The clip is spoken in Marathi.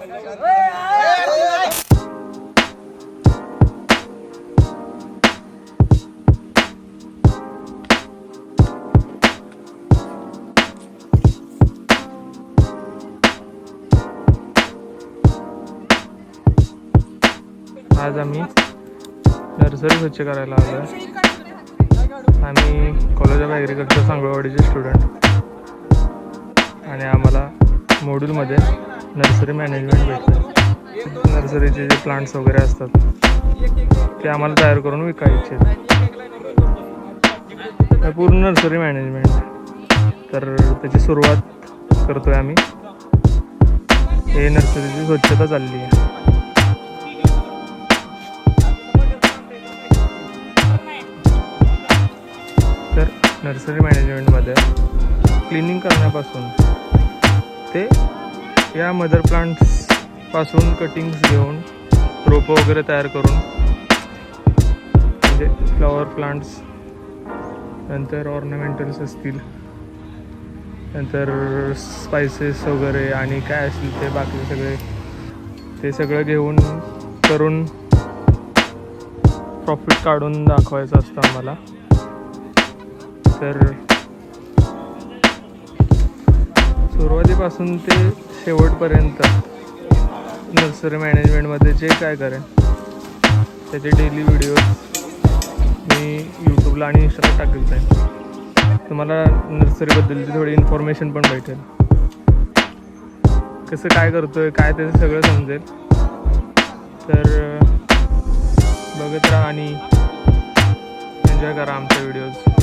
आज आम्ही नर्सरी स्वच्छ करायला आलो आहे. आम्ही कॉलेज ऑफ ॲग्रिकल्चर सांगळवाडीचे स्टुडंट आणि आम्हाला मॉड्यूलमध्ये नर्सरी मॅनेजमेंट भेटतं. नर्सरीचे जे प्लांट्स वगैरे असतात ते आम्हाला तयार करून विकायचे. पूर्ण नर्सरी मॅनेजमेंट, तर त्याची सुरुवात करतो आहे आम्ही. हे नर्सरीची स्वच्छता चालली आहे. तर नर्सरी मॅनेजमेंटमध्ये क्लिनिंग करण्यापासून ते या मदर प्लांट्सपासून कटिंग्स घेऊन रोपं वगैरे तयार करून, म्हणजे फ्लॉवर प्लांट्स, नंतर ऑर्नामेंटल्स असतील, नंतर स्पायसेस वगैरे आणि काय असतील ते बाकी सगळे, ते सगळं घेऊन करून प्रॉफिट काढून दाखवायचं असतं आम्हाला. तर सुरुवातीपासून ते शेवटपर्यंत नर्सरी मॅनेजमेंटमध्ये जे काय करेन त्याचे डेली व्हिडिओज मी यूट्यूबला आणि इंस्टाला टाकत जाईन. तुम्हाला नर्सरीबद्दलची थोडी इन्फॉर्मेशन पण भेटेल, कसं काय करतो आहे काय ते सगळं समजेल. तर बघत राहा आणि एन्जॉय करा आमचे व्हिडिओज.